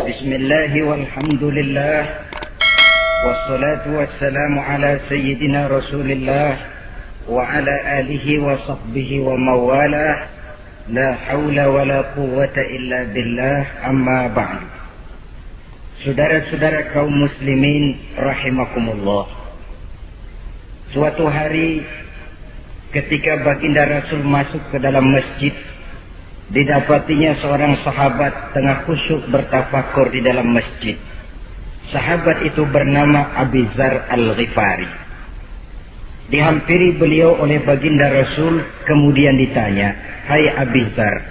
Bismillah walhamdulillah wassalatu wassalamu ala sayyidina Rasulillah wa ala alihi wa sahbihi wa mawalah. La hawla wa la quwwata illa billah, amma ba'du. Saudara-saudara kaum muslimin rahimakumullah. Suatu hari ketika baginda Rasul masuk ke dalam masjid, didapatinya seorang sahabat tengah khusyuk bertafakur di dalam masjid. Sahabat itu bernama Abi Dzar Al-Ghifari. Dihampiri beliau oleh baginda Rasul, kemudian ditanya, "Hai Abi Dzar,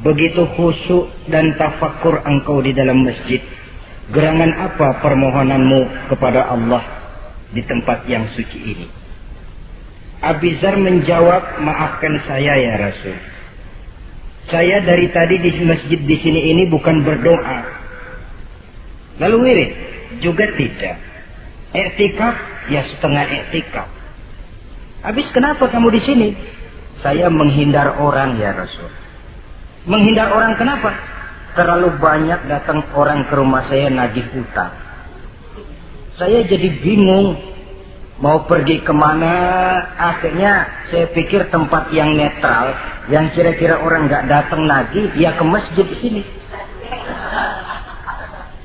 begitu khusyuk dan tafakur engkau di dalam masjid, gerangan apa permohonanmu kepada Allah di tempat yang suci ini?" Abi Dzar menjawab, "Maafkan saya ya Rasul. Saya dari tadi di masjid di sini ini bukan berdoa, lalu wirid juga tidak, i'tikaf ya setengah i'tikaf. Habis kenapa kamu di sini?" "Saya menghindar orang ya Rasul." "Menghindar orang kenapa?" "Terlalu banyak datang orang ke rumah saya nagih utang. Saya jadi bingung mau pergi kemana. Akhirnya saya pikir tempat yang netral, yang kira-kira orang nggak datang lagi, ya ke masjid di sini.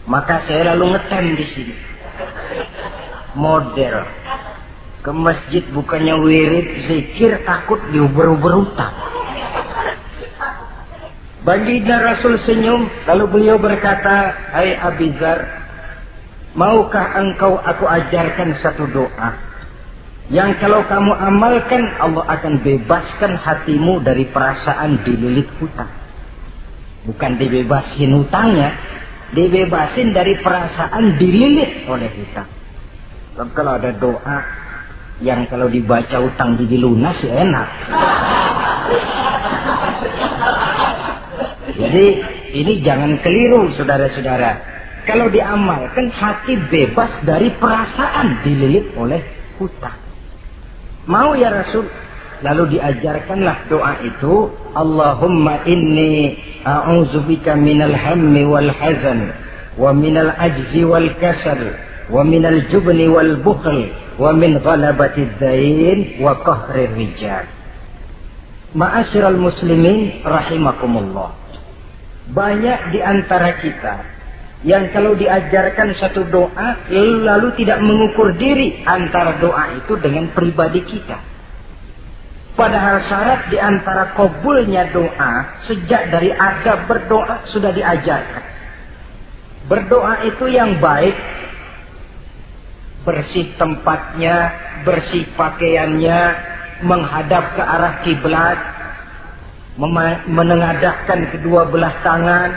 Maka saya lalu ngetem di sini. Model ke masjid bukannya wirid, zikir, takut diuber-uber utang." Baginda Rasul senyum, lalu beliau berkata, "Hai Abi Dzar, maukah engkau aku ajarkan satu doa yang kalau kamu amalkan Allah akan bebaskan hatimu dari perasaan dililit hutang." Bukan dibebasin hutangnya, dibebasin dari perasaan dililit oleh hutang. Kalau ada doa yang kalau dibaca hutang jadi lunas ya enak. Jadi ini jangan keliru saudara-saudara. Kalau diamalkan hati bebas dari perasaan dililit oleh hutang. Mau ya Rasul? Lalu diajarkanlah doa itu, "Allahumma inni a'udzubika minal hammi wal hazan wa minal ajzi wal kasal wa minal jubni wal bukhl wa min ghalabatid dain wa qahrir rijal." Ma'asyiral muslimin rahimakumullah. Banyak di antara kita yang kalau diajarkan satu doa lalu tidak mengukur diri antara doa itu dengan pribadi kita. Padahal syarat di antara kabulnya doa sejak dari adab berdoa sudah diajarkan. Berdoa itu yang baik, bersih tempatnya, bersih pakaiannya, menghadap ke arah kiblat, menengadahkan kedua belah tangan,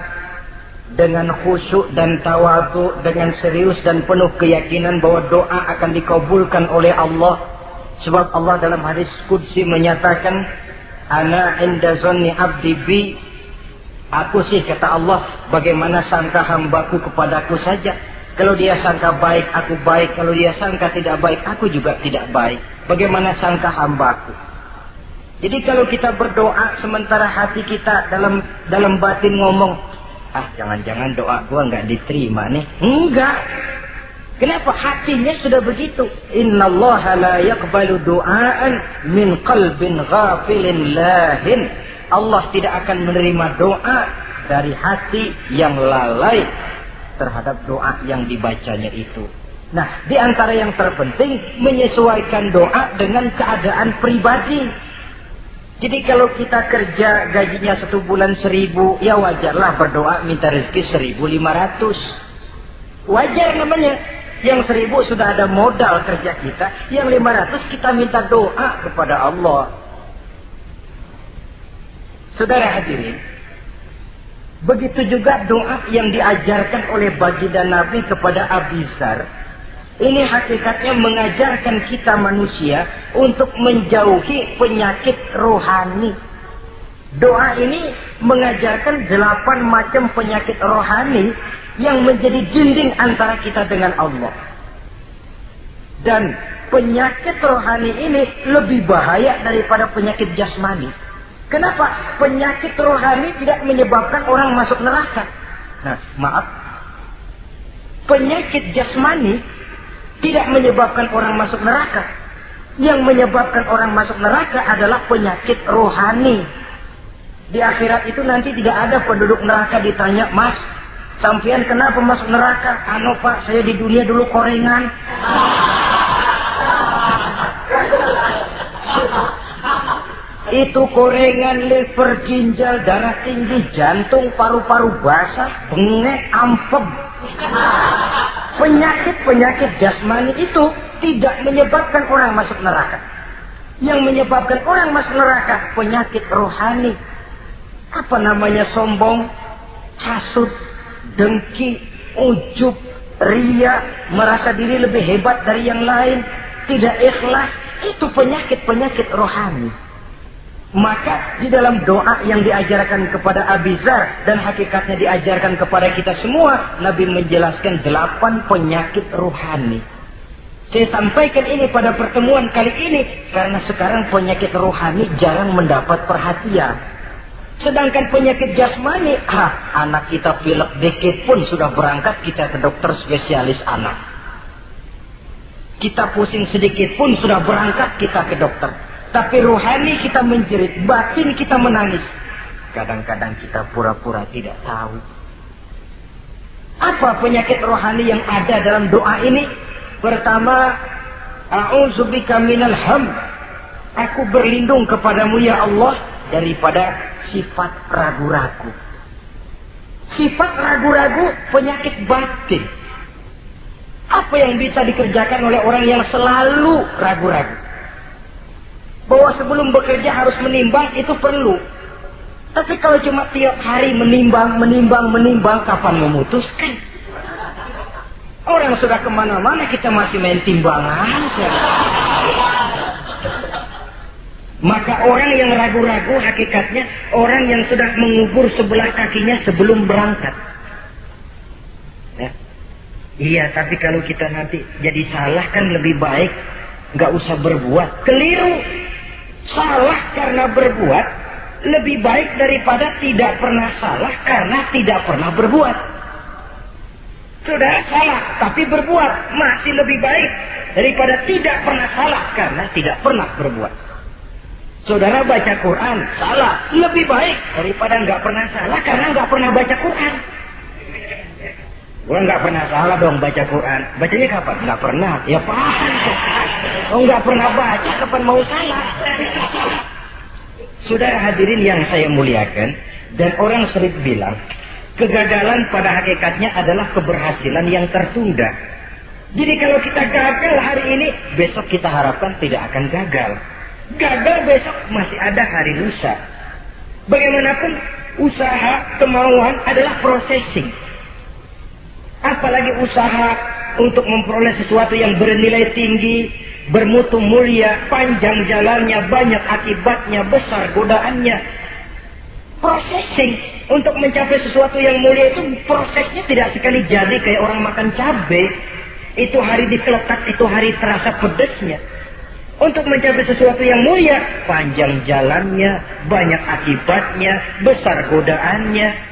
dengan khusyuk dan tawadhu, dengan serius dan penuh keyakinan bahwa doa akan dikabulkan oleh Allah. Sebab Allah dalam hadis qudsi menyatakan, "Ana inda zanni abdi bi." Aku sih, kata Allah, bagaimana sangka hambaku kepadaku saja. Kalau dia sangka baik, aku baik. Kalau dia sangka tidak baik, aku juga tidak baik. Bagaimana sangka hambaku? Jadi kalau kita berdoa sementara hati kita dalam batin ngomong, jangan-jangan doa gua nggak diterima nih. Enggak. Kenapa? Hatinya sudah begitu. Innallaha la yaqbalu du'aan min qalbin ghafilin lahin. Allah tidak akan menerima doa dari hati yang lalai terhadap doa yang dibacanya itu. Nah, di antara yang terpenting menyesuaikan doa dengan keadaan pribadi. Jadi kalau kita kerja gajinya 1 bulan 1.000, ya wajarlah berdoa minta rezeki 1.500. Wajar namanya. Yang 1.000 sudah ada modal kerja kita, yang 500 kita minta doa kepada Allah. Saudara hadirin, begitu juga doa yang diajarkan oleh baginda Nabi kepada Abi Dzar. Ini hakikatnya mengajarkan kita manusia untuk menjauhi penyakit rohani. Doa ini mengajarkan 8 macam penyakit rohani yang menjadi dinding antara kita dengan Allah. Dan penyakit rohani ini lebih bahaya daripada penyakit jasmani. Kenapa? Penyakit rohani tidak menyebabkan orang masuk neraka. Nah, maaf. Penyakit jasmani tidak menyebabkan orang masuk neraka. Yang menyebabkan orang masuk neraka adalah penyakit rohani. Di akhirat itu nanti tidak ada penduduk neraka ditanya, Mas, sampean kenapa masuk neraka? Anu Pak, saya di dunia dulu korengan. Itu korengan, liver, ginjal, darah tinggi, jantung, paru-paru basah, bengek, ampem. Penyakit-penyakit jasmani itu tidak menyebabkan orang masuk neraka. Yang menyebabkan orang masuk neraka penyakit rohani. Apa namanya? Sombong, hasud, dengki, ujub, ria, merasa diri lebih hebat dari yang lain, tidak ikhlas. Itu penyakit-penyakit rohani. Maka di dalam doa yang diajarkan kepada Abi Dzar dan hakikatnya diajarkan kepada kita semua, Nabi menjelaskan 8 penyakit rohani. Saya sampaikan ini pada pertemuan kali ini karena sekarang penyakit rohani jarang mendapat perhatian. Sedangkan penyakit jasmani, anak kita pilek dikit pun sudah berangkat kita ke dokter spesialis anak. Kita pusing sedikit pun sudah berangkat kita ke dokter. Tapi rohani kita menjerit, batin kita menangis. Kadang-kadang kita pura-pura tidak tahu. Apa penyakit rohani yang ada dalam doa ini? Pertama, a'udzubika minal ham. Aku berlindung kepadamu ya Allah daripada sifat ragu-ragu. Sifat ragu-ragu penyakit batin. Apa yang bisa dikerjakan oleh orang yang selalu ragu-ragu? Bahwa sebelum bekerja harus menimbang, itu perlu. Tapi kalau cuma tiap hari menimbang, kapan memutuskan? Orang sudah kemana-mana, kita masih main timbangan. Maka orang yang ragu-ragu hakikatnya orang yang sudah mengubur sebelah kakinya sebelum berangkat. Ya. Iya, tapi kalau kita nanti jadi salah kan lebih baik nggak usah berbuat. Keliru. Salah karena berbuat lebih baik daripada tidak pernah salah karena tidak pernah berbuat. Saudara salah tapi berbuat masih lebih baik daripada tidak pernah salah karena tidak pernah berbuat. Saudara baca Quran salah lebih baik daripada nggak pernah salah karena nggak pernah baca Quran. Gua nggak pernah salah dong baca Quran. Bacanya kapan? Nggak pernah. Ya paham. Oh nggak pernah baca, kapan mau salah? Saudara hadirin yang saya muliakan, dan orang sering bilang, kegagalan pada hakikatnya adalah keberhasilan yang tertunda. Jadi kalau kita gagal hari ini, besok kita harapkan tidak akan gagal. Gagal besok masih ada hari lusa. Bagaimanapun usaha, kemauan adalah processing. Apalagi usaha untuk memperoleh sesuatu yang bernilai tinggi, bermutu mulia, panjang jalannya, banyak akibatnya, besar godaannya. Processing untuk mencapai sesuatu yang mulia itu prosesnya tidak sekali jadi kayak orang makan cabai. Itu hari dikeletak, itu hari terasa pedesnya. Untuk mencapai sesuatu yang mulia, panjang jalannya, banyak akibatnya, besar godaannya.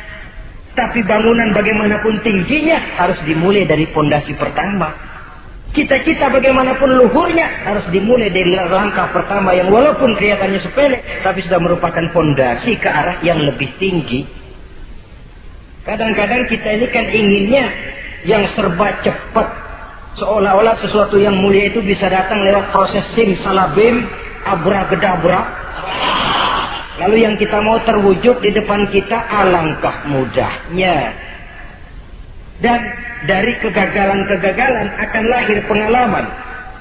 Tapi bangunan bagaimanapun tingginya harus dimulai dari pondasi pertama. Cita-cita bagaimanapun luhurnya harus dimulai dari langkah pertama yang walaupun kelihatannya sepele, tapi sudah merupakan pondasi ke arah yang lebih tinggi. Kadang-kadang kita ini kan inginnya yang serba cepat. Seolah-olah sesuatu yang mulia itu bisa datang lewat proses simsalabim, abracadabra. Lalu yang kita mau terwujud di depan kita, alangkah mudahnya. Dan dari kegagalan-kegagalan akan lahir pengalaman.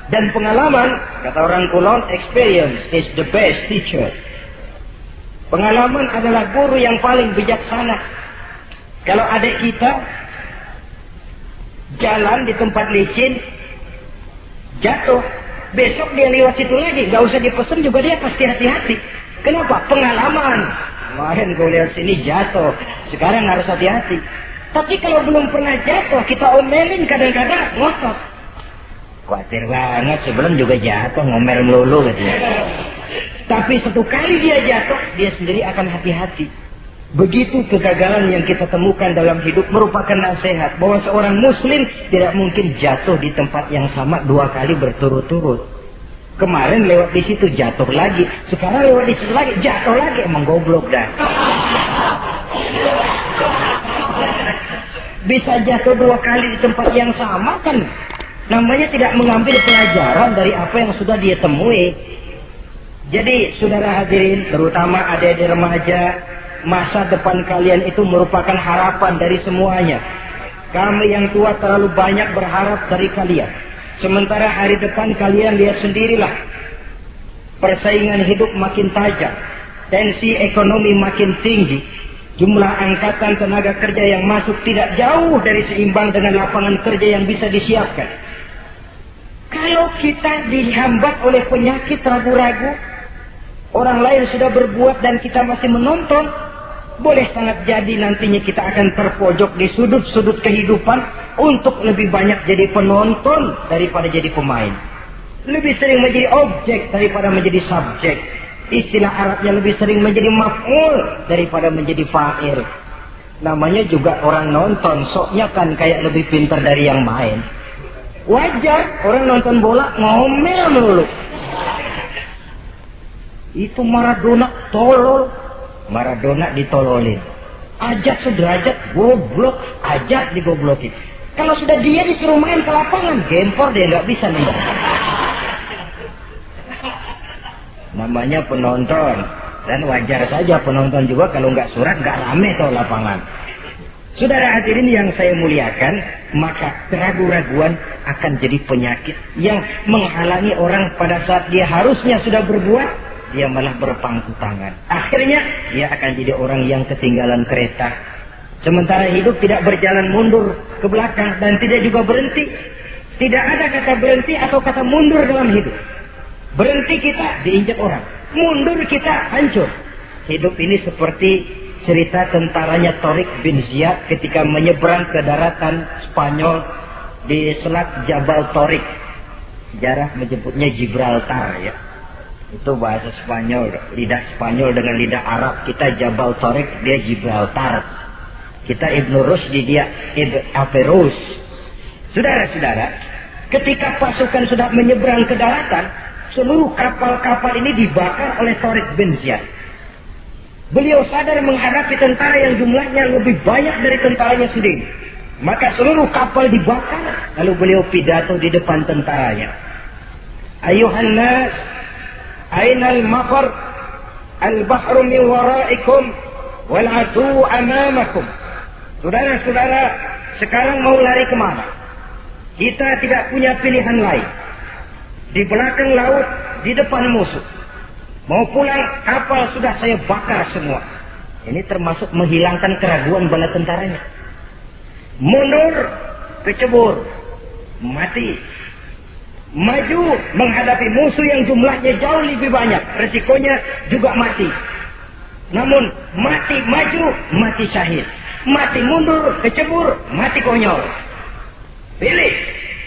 Dan pengalaman, kata orang Kulon, experience is the best teacher. Pengalaman adalah guru yang paling bijaksana. Kalau adik kita jalan di tempat licin, jatuh, besok dia lewat situ lagi, gak usah dipesan juga dia pasti hati-hati. Kenapa? Pengalaman. Kemarin gue lihat sini jatuh, sekarang harus hati-hati. Tapi kalau belum pernah jatuh, kita omelin kadang-kadang ngotot. Khawatir banget, sebelum juga jatuh, ngomel melulu gitu. Tapi satu kali dia jatuh, dia sendiri akan hati-hati. Begitu kegagalan yang kita temukan dalam hidup merupakan nasihat bahwa seorang muslim tidak mungkin jatuh di tempat yang sama 2 kali berturut-turut. Kemarin lewat di situ jatuh lagi, sekarang lewat di situ lagi jatuh lagi, emang goblok dah. Bisa jatuh 2 kali di tempat yang sama kan namanya tidak mengambil pelajaran dari apa yang sudah dia temui. Jadi saudara hadirin, terutama adik-adik remaja, masa depan kalian itu merupakan harapan dari semuanya. Kami yang tua terlalu banyak berharap dari kalian. Sementara hari depan kalian lihat sendirilah. Persaingan hidup makin tajam, tensi ekonomi makin tinggi, jumlah angkatan tenaga kerja yang masuk tidak jauh dari seimbang dengan lapangan kerja yang bisa disiapkan. Kalau kita dihambat oleh penyakit ragu-ragu, orang lain sudah berbuat dan kita masih menonton, boleh sangat jadi nantinya kita akan terpojok di sudut-sudut kehidupan untuk lebih banyak jadi penonton daripada jadi pemain. Lebih sering menjadi objek daripada menjadi subjek. Istilah Arabnya lebih sering menjadi maf'ul daripada menjadi fa'il. Namanya juga orang nonton, soknya kan kayak lebih pintar dari yang main. Wajar orang nonton bola ngomel melulu. Itu Maradona tolol. Maradona ditololin. Ajak sederajat goblok, ajak digoblokin. Kalau sudah dia disuruh main ke lapangan, gempor dia nggak bisa nih. Namanya penonton, dan wajar saja penonton juga kalau nggak surat nggak rame tuh lapangan. Saudara hadirin yang saya muliakan, maka keraguan-raguan akan jadi penyakit yang menghalangi orang pada saat dia harusnya sudah berbuat, dia malah berpangku tangan. Akhirnya dia akan jadi orang yang ketinggalan kereta. Sementara hidup tidak berjalan mundur ke belakang dan tidak juga berhenti. Tidak ada kata berhenti atau kata mundur dalam hidup. Berhenti kita diinjak orang, mundur kita hancur. Hidup ini seperti cerita tentaranya Tariq bin Ziyad ketika menyeberang ke daratan Spanyol di selat Jabal Tariq. Sejarah menyebutnya Gibraltar ya. Itu bahasa Spanyol, lidah Spanyol dengan lidah Arab. Kita Jabal Tariq, dia Gibraltar. Kita Ibnu Rusdi, dia Ibn Averus. Saudara-saudara, ketika pasukan sudah menyeberang ke daratan, seluruh kapal-kapal ini dibakar oleh Tariq bin Ziyad. Beliau sadar menghadapi tentara yang jumlahnya lebih banyak dari tentaranya sendiri. Maka seluruh kapal dibakar. Lalu beliau pidato di depan tentaranya. Ayuhan nas, ainal mafar, al-bahru min waraikum, wal adu amamakum. Saudara-saudara, sekarang mau lari kemana? Kita tidak punya pilihan lain. Di belakang laut, di depan musuh. Mau pulang, kapal sudah saya bakar semua. Ini termasuk menghilangkan keraguan bala tentaranya. Mundur, kecebur, mati. Maju menghadapi musuh yang jumlahnya jauh lebih banyak, resikonya juga mati. Namun mati maju, mati syahid. Mati mundur, kecebur, mati konyol. Pilih.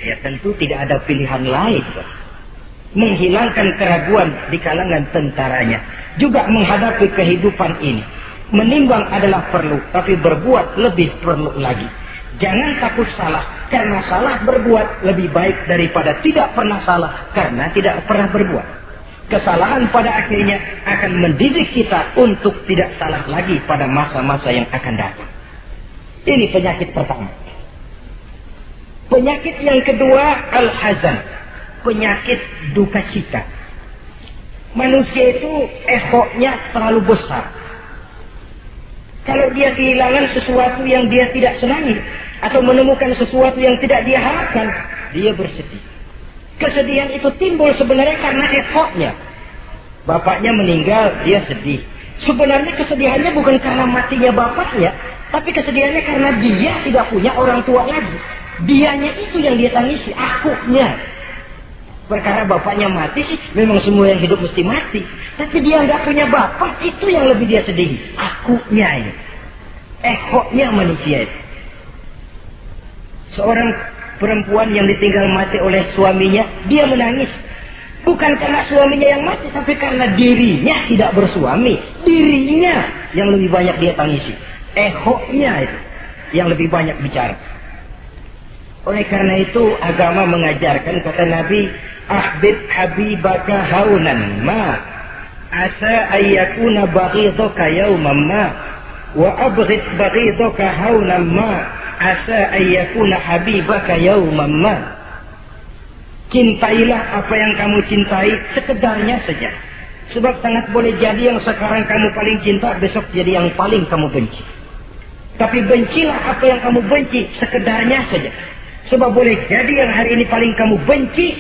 Ya tentu tidak ada pilihan lain. Menghilangkan keraguan di kalangan tentaranya, juga menghadapi kehidupan ini. Menimbang adalah perlu, tapi berbuat lebih perlu lagi. Jangan takut salah, karena salah berbuat lebih baik daripada tidak pernah salah karena tidak pernah berbuat. Kesalahan pada akhirnya akan mendidik kita untuk tidak salah lagi pada masa-masa yang akan datang. Ini penyakit pertama. Penyakit yang kedua, al-hazan. Penyakit duka cita. Manusia itu egonya terlalu besar. Kalau dia kehilangan sesuatu yang dia tidak senangi, atau menemukan sesuatu yang tidak dia harapkan, dia bersedih. Kesedihan itu timbul sebenarnya karena egonya. Bapaknya meninggal, dia sedih. Sebenarnya kesedihannya bukan karena matinya bapaknya, tapi kesedihannya karena dia tidak punya orang tua lagi. Dianya itu yang dia tangisi, akunya. Perkara bapaknya mati sih, memang semua yang hidup mesti mati. Tapi dia nggak punya bapak, itu yang lebih dia sedih. Akunya ini. Egonya manusia itu. Seorang perempuan yang ditinggal mati oleh suaminya, dia menangis. Bukan karena suaminya yang mati, tapi karena dirinya tidak bersuami. Dirinya yang lebih banyak dia tangisi. Ehonya itu yang lebih banyak bicara. Oleh karena itu agama mengajarkan, kata Nabi, ahbib habibaka haunan ma asa ayyakuna baghidaka yawman ma wa abghid baghidaka haunan ma asa ayyakuna habibaka yawman ma. Cintailah apa yang kamu cintai sekedarnya saja. Sebab sangat boleh jadi yang sekarang kamu paling cinta, besok jadi yang paling kamu benci. Tapi bencilah apa yang kamu benci sekedarnya saja. Sebab boleh jadi yang hari ini paling kamu benci,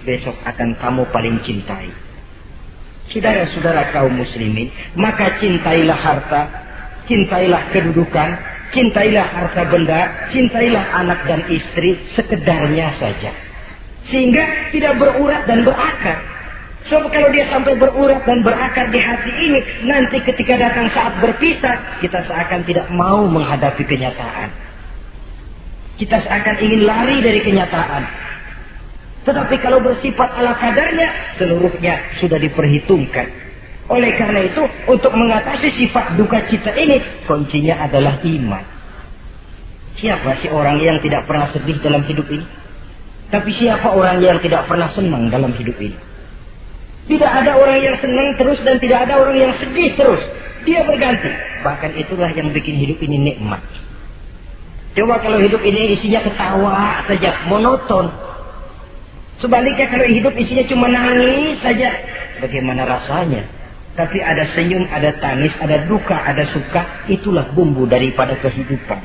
besok akan kamu paling cintai. Saudara-saudara kaum muslimin, maka cintailah harta, cintailah kedudukan, cintailah harta benda, cintailah anak dan istri sekedarnya saja. Sehingga tidak berurat dan berakar. Sebab kalau dia sampai berurat dan berakar di hati ini, nanti ketika datang saat berpisah, kita seakan tidak mau menghadapi kenyataan. Kita seakan ingin lari dari kenyataan. Tetapi kalau bersifat ala kadarnya, seluruhnya sudah diperhitungkan. Oleh karena itu, untuk mengatasi sifat duka cita ini, kuncinya adalah iman. Siapa sih orang yang tidak pernah sedih dalam hidup ini? Tapi siapa orang yang tidak pernah senang dalam hidup ini? Tidak ada orang yang senang terus dan tidak ada orang yang sedih terus. Dia berganti. Bahkan itulah yang bikin hidup ini nikmat. Coba kalau hidup ini isinya ketawa saja, monoton. Sebaliknya kalau hidup isinya cuma nangis saja, bagaimana rasanya? Tapi ada senyum, ada tangis, ada duka, ada suka. Itulah bumbu daripada kehidupan.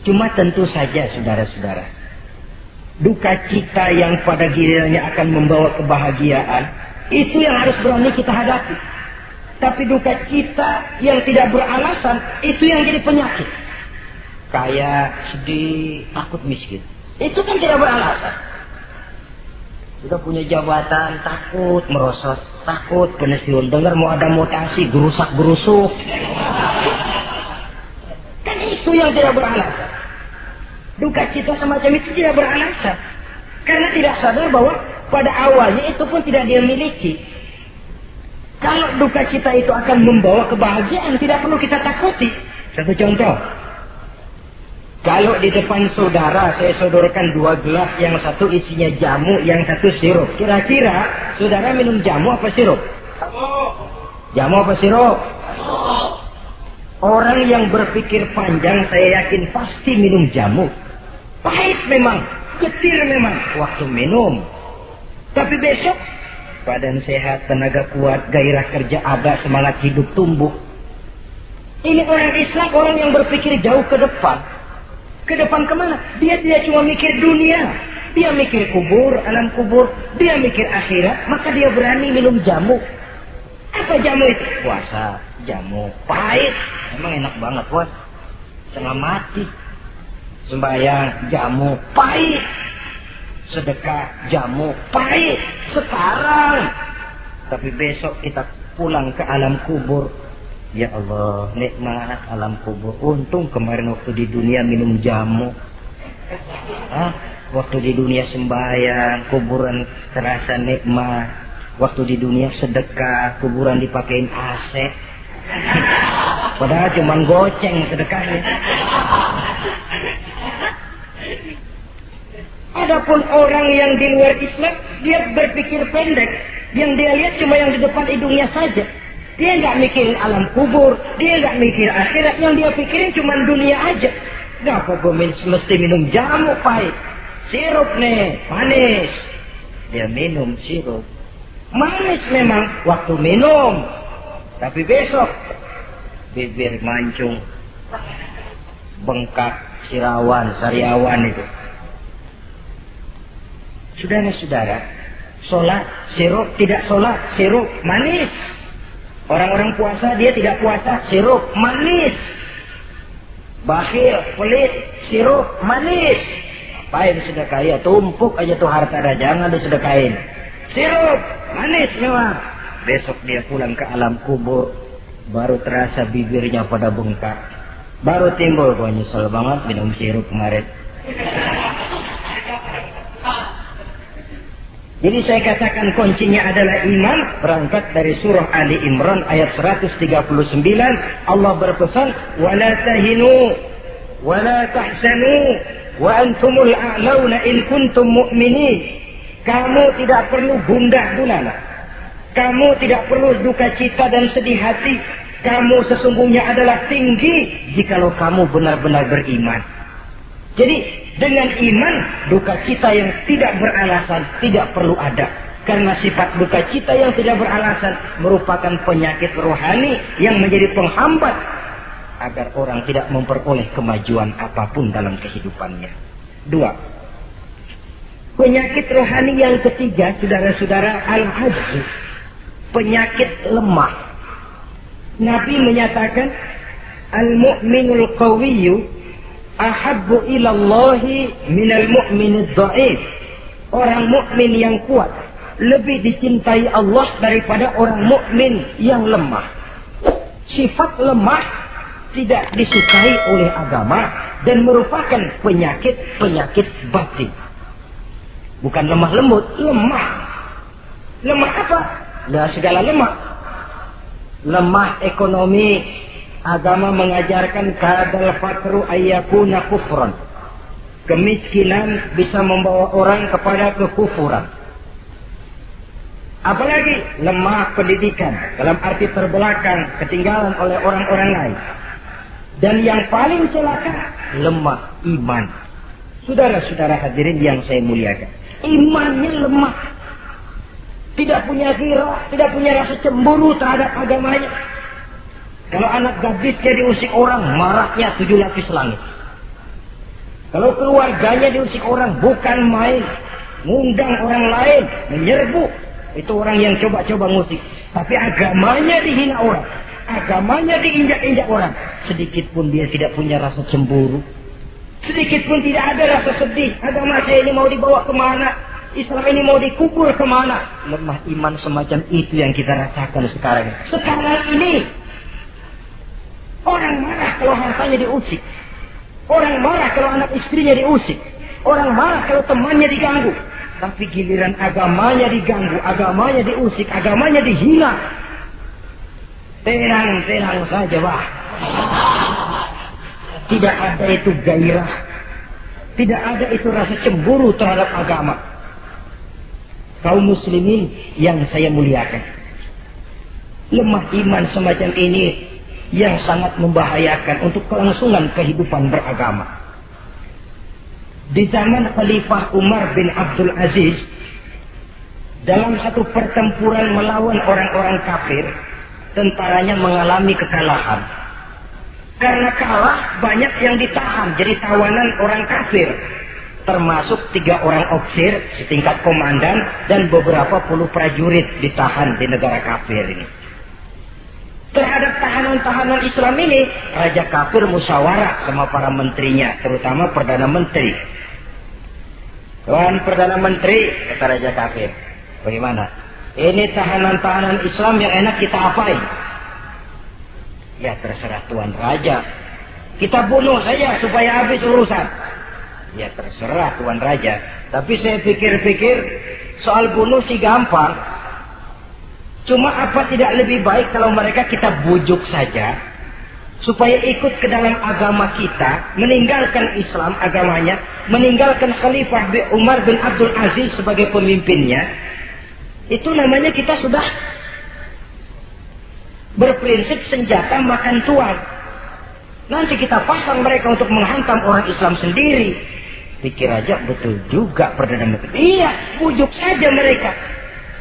Cuma tentu saja saudara-saudara, duka cita yang pada gilirannya akan membawa kebahagiaan, itu yang harus berani kita hadapi. Tapi duka cita yang tidak beralasan, itu yang jadi penyakit. Kaya, sedih, takut miskin. Itu kan tidak beralasan. Sudah punya jabatan, takut merosot, takut pensiun. Dengar mau ada mutasi, gerusak-gerusuk. Kan itu yang tidak beralasan. Duka cita semacam itu tidak beralasan. Karena tidak sadar bahwa pada awalnya itu pun tidak dia miliki. Kalau duka cita itu akan membawa kebahagiaan, tidak perlu kita takuti. Satu contoh. Kalau di depan saudara saya sodorkan 2 gelas, yang satu isinya jamu, yang satu sirup. Kira-kira saudara minum jamu apa sirup? Jamu apa sirup? Orang yang berpikir panjang saya yakin pasti minum jamu. Pahit memang, getir memang waktu minum. Tapi besok badan sehat, tenaga kuat, gairah kerja ada, semangat hidup tumbuh. Ini orang Islam, orang yang berpikir jauh ke depan. Ke depan kemana? Dia tidak cuma mikir dunia. Dia mikir kubur, alam kubur. Dia mikir akhirat, maka dia berani minum jamu. Apa jamu itu? Puasa, jamu. Pahit. Emang enak banget, bos. Setengah mati. Sembahyang, jamu. Pahit. Sedekah, jamu. Pahit. Sekarang. Tapi besok kita pulang ke alam kubur. Ya Allah, nikmat alam kubur. Untung kemarin waktu di dunia minum jamu. Waktu di dunia sembahyang, kuburan terasa nikmat. Waktu di dunia sedekah, kuburan dipakein AC. Padahal cuma goceng sedekahnya. Adapun orang yang di luar Islam, dia berpikir pendek. Yang dia lihat cuma yang di depan hidungnya saja. Dia nggak mikirin alam kubur, dia nggak mikir akhirat, yang dia pikirin cuma dunia aja. Kenapa gue mesti minum jamu pahit? Sirup nih, manis. Dia minum sirup. Manis memang waktu minum. Tapi besok, bibir mancung, bengkak, sariawan itu. Saudara-saudara, sholat, sirup, tidak sholat, sirup, manis. Orang-orang puasa, dia tidak puasa, sirup, manis. Bakhil, pelit, sirup, manis. Apain sedekah? Tumpuk aja tuh harta dah, jangan disedekahin. Sirup, manis memang. Besok dia pulang ke alam kubur, baru terasa bibirnya pada bengkak. Baru timbul, gua nyesel banget minum sirup kemarin. Jadi saya katakan kuncinya adalah iman. Berangkat dari surah Ali Imran ayat 139. Allah berpesan, وَلَا تَهِنُوا وَلَا تَحْزَنُوا وَأَنْتُمُ الْأَعْلَوْنَ إِنْ كُنْتُمْ مُؤْمِنِينَ. Kamu tidak perlu gundah gulana. Kamu tidak perlu duka cita dan sedih hati. Kamu sesungguhnya adalah tinggi jikalau kamu benar-benar beriman. Jadi dengan iman, duka cita yang tidak beralasan tidak perlu ada. Karena sifat duka cita yang tidak beralasan merupakan penyakit rohani yang menjadi penghambat agar orang tidak memperoleh kemajuan apapun dalam kehidupannya. 2. Penyakit rohani yang ketiga, saudara-saudara, al-ajz, penyakit lemah. Nabi menyatakan, al-mu'minul qawiyyu ahabbu ilallahi minal mu'minid dha'if. Orang mukmin yang kuat lebih dicintai Allah daripada orang mukmin yang lemah. Sifat lemah tidak disukai oleh agama dan merupakan penyakit batin. Bukan lemah lembut, lemah. Lemah apa? Nah, segala lemah. Lemah ekonomi. Agama mengajarkan kadal fakru ayyakuna kufran. Kemiskinan bisa membawa orang kepada kekufuran. Apalagi lemah pendidikan, dalam arti terbelakang, ketinggalan oleh orang-orang lain. Dan yang paling celaka, lemah iman. Saudara-saudara hadirin yang saya muliakan, imannya lemah. Tidak punya ghirah, tidak punya rasa cemburu terhadap agamanya. Kalau anak gadisnya diusik orang, marahnya 7 lapis langit. Kalau keluarganya diusik orang, bukan main. Ngundang orang lain, menyerbu. Itu orang yang coba-coba musik. Tapi agamanya dihina orang. Agamanya diinjak-injak orang. Sedikit pun dia tidak punya rasa cemburu. Sedikit pun tidak ada rasa sedih. Agama saya ini mau dibawa kemana? Islam ini mau dikubur kemana? Lemah iman semacam itu yang kita rasakan sekarang. Sekarang ini orang marah kalau hartanya diusik. Orang marah kalau anak istrinya diusik. Orang marah kalau temannya diganggu. Tapi giliran agamanya diganggu, agamanya diusik, agamanya dihina. Tenang-tenang saja, Pak. Tidak ada itu gairah. Tidak ada itu rasa cemburu terhadap agama. Kaum muslimin yang saya muliakan, lemah iman semacam ini yang sangat membahayakan untuk kelangsungan kehidupan beragama. Di zaman Khalifah Umar bin Abdul Aziz, dalam satu pertempuran melawan orang-orang kafir, tentaranya mengalami kekalahan. Karena kalah, banyak yang ditahan jadi tawanan orang kafir, termasuk 3 orang ofisir setingkat komandan dan beberapa puluh prajurit ditahan di negara kafir ini. Terhadap tahanan-tahanan Islam ini, Raja Kafir musyawarah sama para menterinya, terutama Perdana Menteri. Tuan Perdana Menteri, kata Raja Kafir, bagaimana? Ini tahanan-tahanan Islam yang enak kita apain? Ya terserah Tuan Raja. Kita bunuh saja supaya habis urusan. Ya terserah Tuan Raja. Tapi saya pikir-pikir, soal bunuh sih gampang. Cuma apa tidak lebih baik kalau mereka kita bujuk saja supaya ikut ke dalam agama kita, meninggalkan Islam agamanya, meninggalkan Khalifah Umar bin Abdul Aziz sebagai pemimpinnya. Itu namanya kita sudah berprinsip senjata makan tuan. Nanti kita pasang mereka untuk menghantam orang Islam sendiri. Pikir aja betul juga Perdana Menteri. Iya, bujuk saja mereka.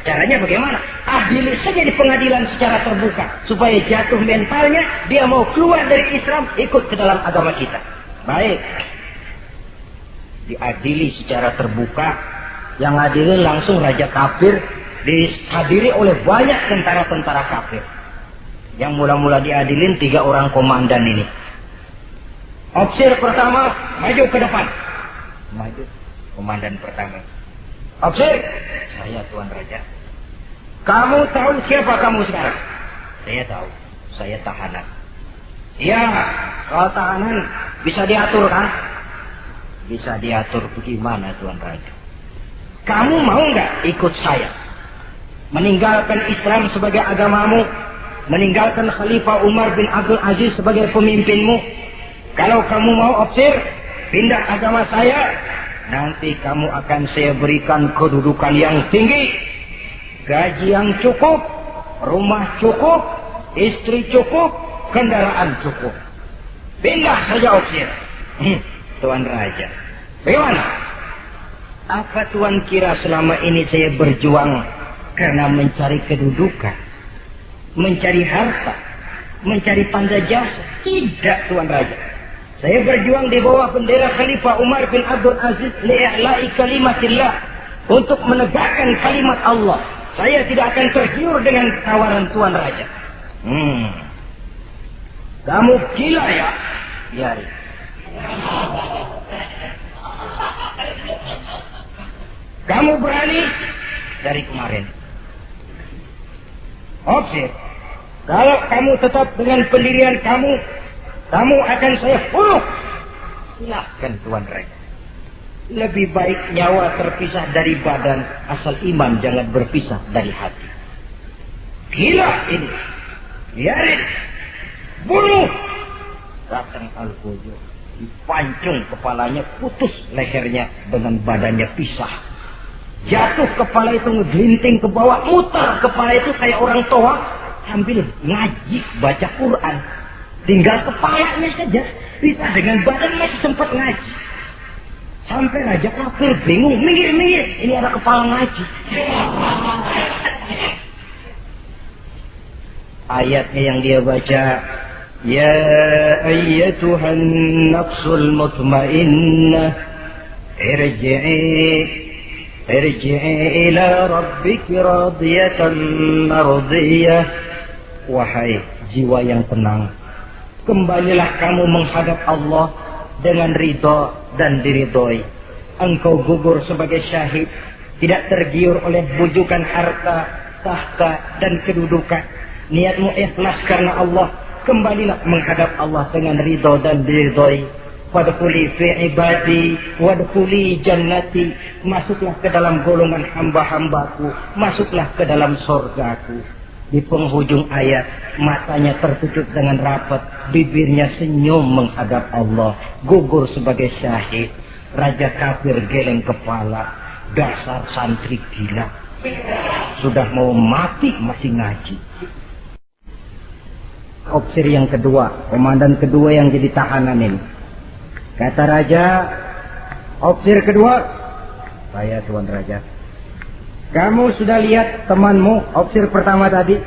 Caranya bagaimana? Adili saja di pengadilan secara terbuka. Supaya jatuh mentalnya, dia mau keluar dari Islam, ikut ke dalam agama kita. Baik. Diadili secara terbuka. Yang adilin langsung Raja Kafir, dihadiri oleh banyak tentara-tentara kafir. Yang mula-mula diadilin 3 orang komandan ini. Ofisir pertama, maju ke depan. Maju. Komandan pertama. Ofisir, saya Tuan Raja. Kamu tahu siapa kamu sekarang? Saya tahu, saya tahanan. Iya, kalau tahanan bisa diatur kan? Bisa diatur bagaimana Tuan Raja? Kamu mau nggak ikut saya? Meninggalkan Islam sebagai agamamu, meninggalkan Khalifah Umar bin Abdul Aziz sebagai pemimpinmu. Kalau kamu mau opsir, pindah agama saya, nanti kamu akan saya berikan kedudukan yang tinggi, gaji yang cukup, rumah cukup, istri cukup, kendaraan cukup. Pindah saja opsir. Tuan Raja, bagaimana? Apa Tuan kira selama ini saya berjuang karena mencari kedudukan, mencari harta, mencari tanda jasa? Tidak, Tuan Raja. Saya berjuang di bawah bendera Khalifah Umar bin Abdul Aziz li'i'la'i kalimatillah, untuk menegakkan kalimat Allah. Saya tidak akan tergiur dengan tawaran Tuan Raja. Kamu gila ya? Ya. Kamu berani dari kemarin. Oke. Kalau kamu tetap dengan pendirian kamu, kamu akan saya bunuh. Silakan Tuan Raja. Lebih baik nyawa terpisah dari badan, asal iman jangan berpisah dari hati. Gila ini. Biarin. Bunuh. Datang Al-Gojo, dipancung kepalanya, putus lehernya dengan badannya pisah. Jatuh kepala itu ngegelinting ke bawah, muter kepala itu kayak orang tua sambil ngaji baca Quran. Tinggal kepalanya saja, bisa dengan badan masih sempat ngaji. Sampai Raja Kafir bingung, minggir, ini ada kepala ngaji. Ayatnya yang dia baca, ya ayyatuhan nafsul mutmainnah, irji'i ila rabbiki radiyatan mardiyah. Wahai jiwa yang tenang, kembalilah kamu menghadap Allah dengan ridha dan diridhoi. Engkau gugur sebagai syahid, tidak tergiur oleh bujukan harta, tahta dan kedudukan. Niatmu ikhlas karena Allah, kembalilah menghadap Allah dengan ridha dan diridhoi. Wadkhuli fi ibadi wadkhuli jannati, masuklah ke dalam golongan hamba-hambaku, masuklah ke dalam surgaku. Di penghujung ayat, matanya tertutup dengan rapat, bibirnya senyum menghadap Allah, gugur sebagai syahid. Raja Kafir geleng kepala, dasar santri gila, sudah mau mati masih ngaji. Opsir yang kedua, komandan kedua yang jadi tahanan ini. Kata Raja, opsir kedua, saya Tuan Raja. Kamu sudah lihat temanmu, opsir pertama tadi?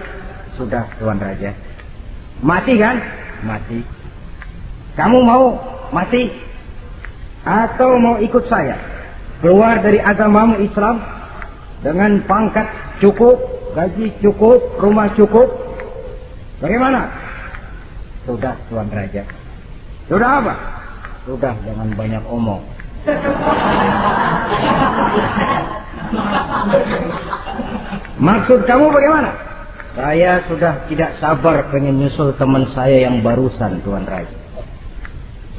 Sudah Tuan Raja. Mati kan? Mati. Kamu mau mati? Atau mau ikut saya? Keluar dari agamamu Islam dengan pangkat cukup, gaji cukup, rumah cukup. Bagaimana? Sudah Tuan Raja. Sudah apa? Sudah, jangan banyak omong. Maksud kamu bagaimana? Saya sudah tidak sabar pengen nyusul teman saya yang barusan Tuan Raja.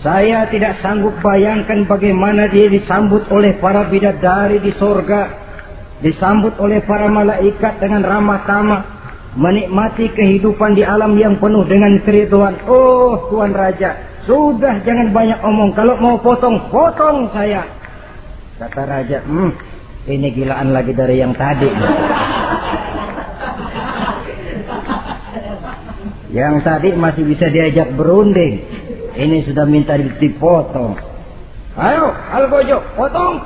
Saya tidak sanggup bayangkan bagaimana dia disambut oleh para bidadari di sorga, disambut oleh para malaikat dengan ramah tamah, menikmati kehidupan di alam yang penuh dengan keridhaan. Oh Tuan Raja, sudah jangan banyak omong. Kalau mau potong saya. Kata Raja, ini gilaan lagi dari yang tadi. Yang tadi masih bisa diajak berunding, ini sudah minta dipotong. Ayo Al-Gojo, potong.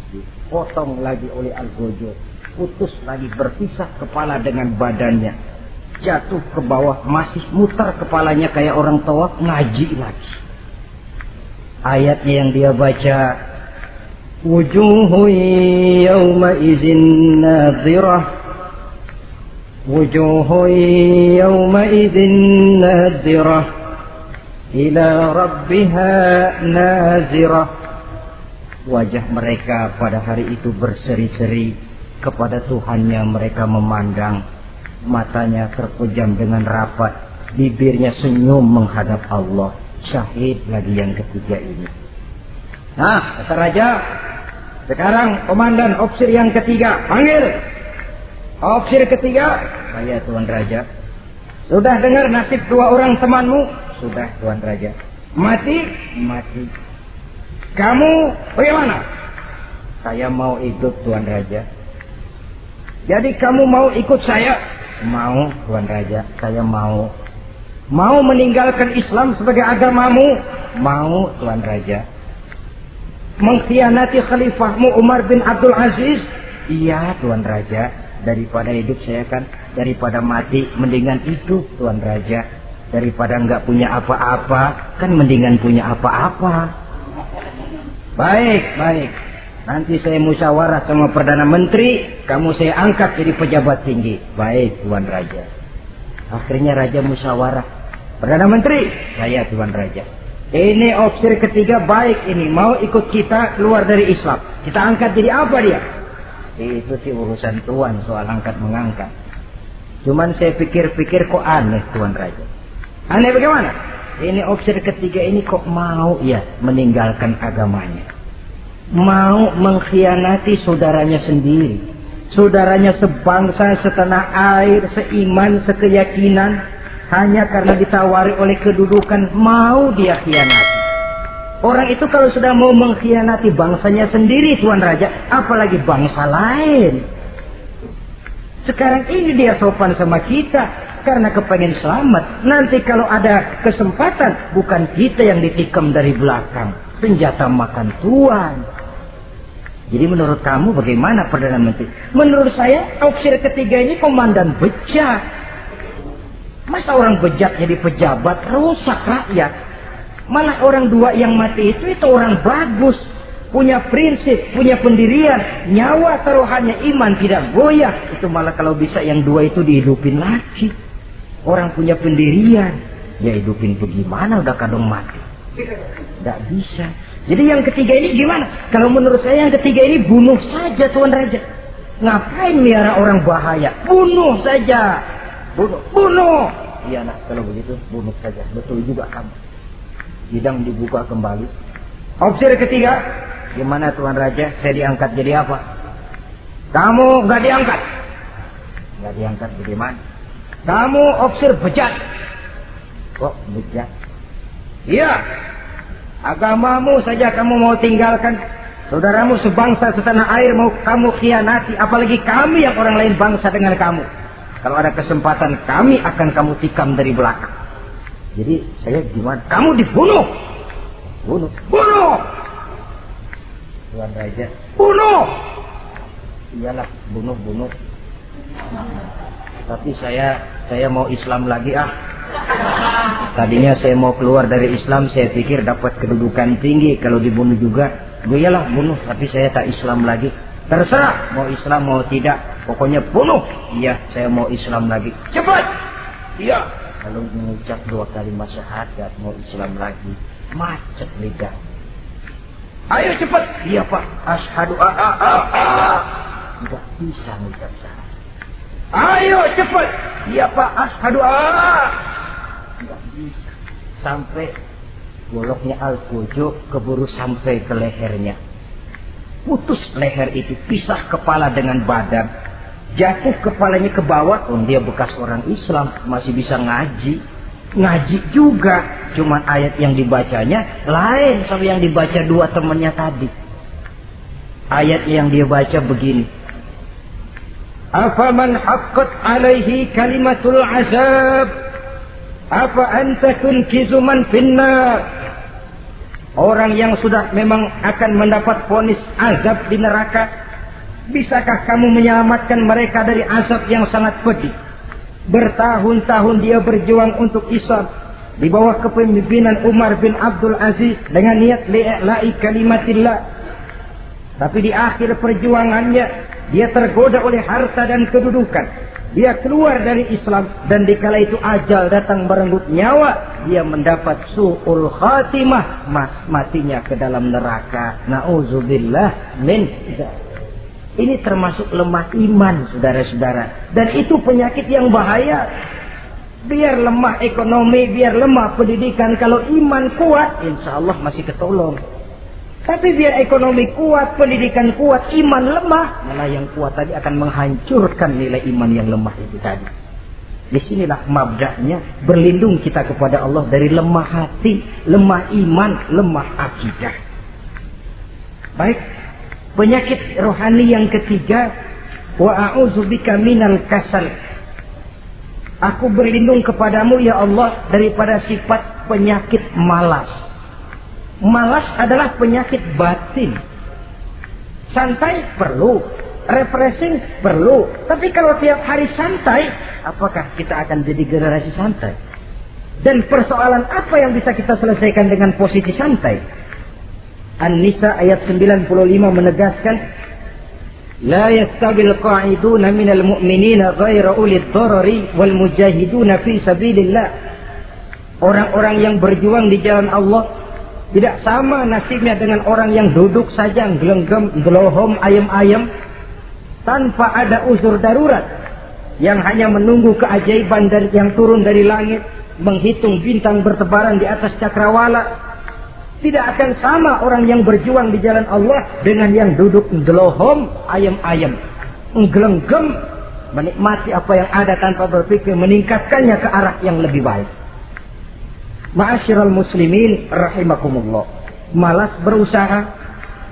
Dipotong lagi oleh Al-Gojo, putus lagi, berpisah kepala dengan badannya, jatuh ke bawah, masih muter kepalanya kayak orang tawaf, ngaji lagi. Ayatnya yang dia baca, wujuhu yawma idzin nadhirah, wujuhu yawma idzin nadhirah ila rabbiha nazirah. Wajah mereka pada hari itu berseri-seri, kepada Tuhannya mereka memandang, matanya terpejam dengan rapat, bibirnya senyum menghadap Allah. Syahid lagi yang ketiga ini. Nah, kata Raja, Sekarang komandan opsir yang ketiga, panggil. Opsir ketiga, saya Tuan Raja. Sudah dengar nasib dua orang temanmu? Sudah Tuan Raja. Mati? Mati. Kamu bagaimana? Saya mau ikut Tuan Raja. Jadi kamu mau ikut saya? Mau Tuan Raja, saya mau. Mau meninggalkan Islam sebagai agamamu? Mau Tuan Raja. Mengkhianati khalifahmu Umar bin Abdul Aziz? Iya Tuan Raja. Daripada hidup saya kan, daripada mati mendingan hidup Tuan Raja. Daripada nggak punya apa-apa kan mendingan punya apa-apa. Baik, baik. Nanti saya musyawarah sama Perdana Menteri, kamu saya angkat jadi pejabat tinggi. Baik Tuan Raja. Akhirnya Raja musyawarah. Perdana Menteri, saya Tuan Raja. Ini opsir ketiga baik ini, mau ikut kita keluar dari Islam. Kita angkat jadi apa dia? Itu sih urusan Tuan soal angkat mengangkat. Cuman saya pikir-pikir kok aneh Tuan Raja. Aneh bagaimana? Ini opsir ketiga ini kok mau ya meninggalkan agamanya. Mau mengkhianati saudaranya sendiri. Saudaranya sebangsa, setanah air, seiman, sekeyakinan. Hanya karena ditawari oleh kedudukan mau dia khianati. Orang itu kalau sudah mau mengkhianati bangsanya sendiri Tuan Raja, apalagi bangsa lain. Sekarang ini dia sopan sama kita karena kepengen selamat. Nanti kalau ada kesempatan bukan kita yang ditikam dari belakang, senjata makan Tuan. Jadi menurut kamu bagaimana Perdana Menteri? Menurut saya opsir ketiga ini komandan bejat. Masa orang bejat jadi pejabat, rusak rakyat. Malah orang dua yang mati itu orang bagus. Punya prinsip, punya pendirian. Nyawa taruhannya iman tidak goyah. Itu malah kalau bisa yang dua itu dihidupin lagi. Orang punya pendirian. Ya hidupin bagaimana udah kadang mati. Tidak bisa. Jadi yang ketiga ini gimana? Kalau menurut saya yang ketiga ini bunuh saja Tuan Raja. Ngapain miara orang bahaya? Bunuh saja. Bunuh. Iya nak, kalau begitu bunuh saja. Betul juga kamu. Bidang dibuka kembali. Opsir ketiga, gimana Tuan Raja? Saya diangkat jadi apa? Kamu nggak diangkat. Nggak diangkat bagaimana? Kamu opsir bejat. Kok bejat? Iya. Agamamu saja kamu mau tinggalkan. Saudaramu sebangsa setanah air mau kamu khianati. Apalagi kami yang orang lain bangsa dengan kamu. Kalau ada kesempatan kami akan kamu tikam dari belakang. Jadi saya gimana? Kamu dibunuh. Bunuh. Tuan Raja. Bunuh. Iyalah bunuh. Tapi saya mau Islam lagi ah. Tadinya saya mau keluar dari Islam, saya pikir dapat kedudukan tinggi kalau dibunuh juga. Iyalah bunuh, tapi saya tak Islam lagi. Terserah mau Islam mau tidak, pokoknya bunuh. Iya, saya mau Islam lagi. Cepat. Iya. Kalau mengucap 2 kalimat syahadat mau Islam lagi, macet lidah. Ayo cepat. Iya Pak. Asyhadu Tidak bisa mengucap syahadat. Ayo cepat. Iya Pak. Asyhadu Tidak bisa. Sampai goloknya al-fujuk keburu sampai ke lehernya. Putus leher itu, pisah kepala dengan badan. Jatuh kepalanya ke bawah. Dia bekas orang Islam, masih bisa ngaji. Ngaji juga, cuman ayat yang dibacanya lain sama yang dibaca 2 temannya tadi. Ayat yang dia baca begini. Afaman haqqat alaihi kalimatul azab, afa anta tunkizu man finnar. Orang yang sudah memang akan mendapat vonis azab di neraka, bisakah kamu menyelamatkan mereka dari azab yang sangat pedih? Bertahun-tahun dia berjuang untuk Islam di bawah kepemimpinan Umar bin Abdul Aziz dengan niat li'la'i kalimatillah. Tapi di akhir perjuangannya dia tergoda oleh harta dan kedudukan. Dia keluar dari Islam dan dikala itu ajal datang merenggut nyawa, dia mendapat su'ul khatimah, matinya ke dalam neraka. Na'udzubillah min. Ini termasuk lemah iman, saudara-saudara. Dan itu penyakit yang bahaya. Biar lemah ekonomi, biar lemah pendidikan, kalau iman kuat, insya Allah masih ketolong. Tapi biar ekonomi kuat, pendidikan kuat, iman lemah, malah yang kuat tadi akan menghancurkan nilai iman yang lemah itu tadi. Disinilah mabda'nya, berlindung kita kepada Allah dari lemah hati, lemah iman, lemah akidah. Baik, penyakit rohani yang ketiga, wa a'udzubika minal kasal. Aku berlindung kepadamu ya Allah daripada sifat penyakit malas. Malas adalah penyakit batin. Santai perlu, refreshing perlu. Tapi kalau tiap hari santai, apakah kita akan jadi generasi santai? Dan persoalan apa yang bisa kita selesaikan dengan posisi santai? An-Nisa ayat 95 menegaskan, La yastabil qa'iduna minal mu'minina ghaira ulid darari wal mujahiduna fi sabilillah. Orang-orang yang berjuang di jalan Allah tidak sama nasibnya dengan orang yang duduk saja gelenggam, gelohom, ayam-ayam tanpa ada uzur darurat, yang hanya menunggu keajaiban yang turun dari langit, menghitung bintang bertebaran di atas cakrawala. Tidak akan sama orang yang berjuang di jalan Allah dengan yang duduk gelohom, ayam-ayam, gelenggam, menikmati apa yang ada tanpa berpikir meningkatkannya ke arah yang lebih baik. Ma'asyiral muslimin rahimakumullah. Malas berusaha,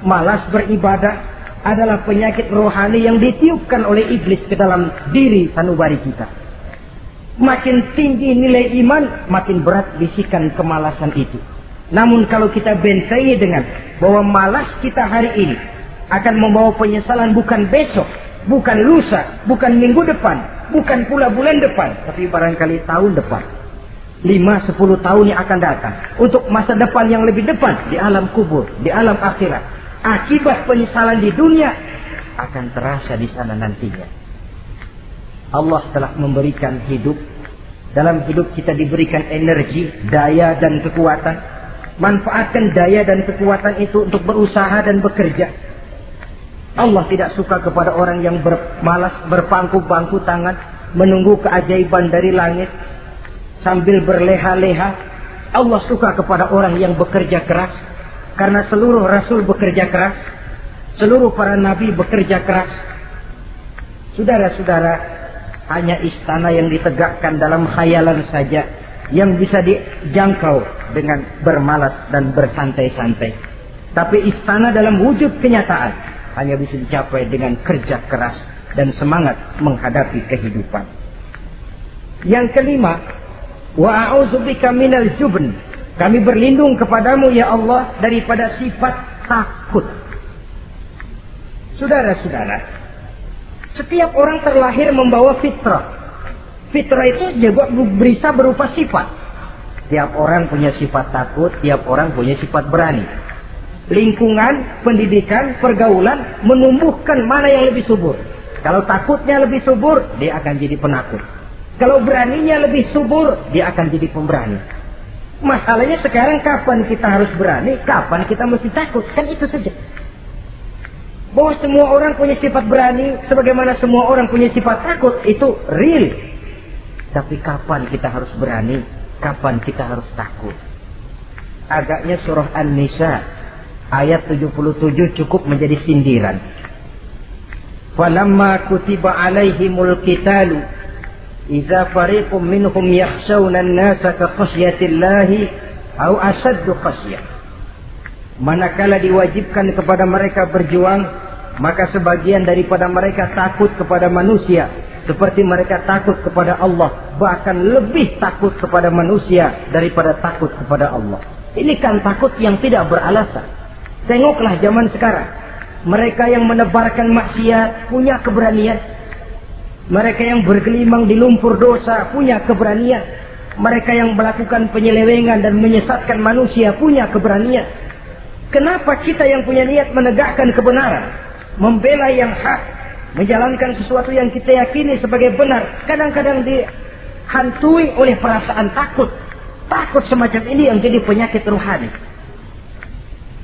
malas beribadah adalah penyakit rohani yang ditiupkan oleh iblis ke dalam diri sanubari kita. Makin tinggi nilai iman, makin berat bisikan kemalasan itu. Namun kalau kita bentengi dengan bahwa malas kita hari ini akan membawa penyesalan bukan besok, bukan lusa, bukan minggu depan, bukan pula bulan depan, tapi barangkali tahun depan, 5-10 tahun yang akan datang, untuk masa depan yang lebih depan di alam kubur, di alam akhirat. Akibat penyesalan di dunia akan terasa di sana nantinya. Allah telah memberikan hidup. Dalam hidup kita diberikan energi, daya dan kekuatan. Manfaatkan daya dan kekuatan itu untuk berusaha dan bekerja. Allah tidak suka kepada orang yang bermalas, berpangku-pangku tangan, menunggu keajaiban dari langit sambil berleha-leha. Allah suka kepada orang yang bekerja keras, karena seluruh rasul bekerja keras, seluruh para nabi bekerja keras. Saudara-saudara, hanya istana yang ditegakkan dalam khayalan saja yang bisa dijangkau dengan bermalas dan bersantai-santai. Tapi istana dalam wujud kenyataan hanya bisa dicapai dengan kerja keras dan semangat menghadapi kehidupan. Yang kelima, wa a'udzubika minal jubn. Kami berlindung kepadamu ya Allah daripada sifat takut. Saudara-saudara, setiap orang terlahir membawa fitrah. Fitrah itu juga bisa berupa sifat. Tiap orang punya sifat takut, tiap orang punya sifat berani. Lingkungan, pendidikan, pergaulan menumbuhkan mana yang lebih subur. Kalau takutnya lebih subur, dia akan jadi penakut. Kalau beraninya lebih subur, dia akan jadi pemberani. Masalahnya sekarang kapan kita harus berani, kapan kita mesti takut. Kan itu saja. Bahwa semua orang punya sifat berani, sebagaimana semua orang punya sifat takut, itu real. Tapi kapan kita harus berani, kapan kita harus takut. Agaknya surah An-Nisa ayat 77 cukup menjadi sindiran. Falamma kutiba alaihimul qitalu idza fariqum minhum yakhshawna an-nasa ka khasyatillahi aw ashaddu khasyah. Manakala diwajibkan kepada mereka berjuang, maka sebagian daripada mereka takut kepada manusia seperti mereka takut kepada Allah, bahkan lebih takut kepada manusia daripada takut kepada Allah. Ini kan takut yang tidak beralasan. Tengoklah zaman sekarang, mereka yang menebarkan maksiat punya keberanian. Mereka yang bergelimang di lumpur dosa punya keberanian. Mereka yang melakukan penyelewengan dan menyesatkan manusia punya keberanian. Kenapa kita yang punya niat menegakkan kebenaran, membela yang hak, menjalankan sesuatu yang kita yakini sebagai benar, kadang-kadang dihantui oleh perasaan takut? Takut semacam ini yang jadi penyakit rohani.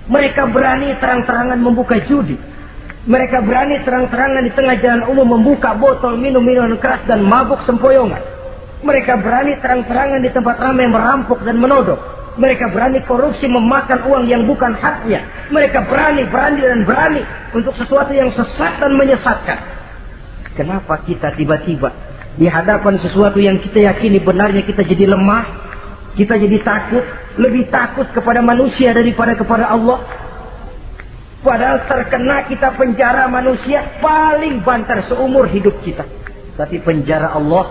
Mereka berani terang-terangan membuka judi. Mereka berani terang-terangan di tengah jalan umum membuka botol minum-minuman keras dan mabuk sempoyongan. Mereka berani terang-terangan di tempat ramai merampok dan menodong. Mereka berani korupsi, memakan uang yang bukan haknya. Mereka berani untuk sesuatu yang sesat dan menyesatkan. Kenapa kita tiba-tiba di hadapan sesuatu yang kita yakini benarnya kita jadi lemah, kita jadi takut, lebih takut kepada manusia daripada kepada Allah? Padahal terkena kita penjara manusia paling banter seumur hidup kita. Tapi penjara Allah,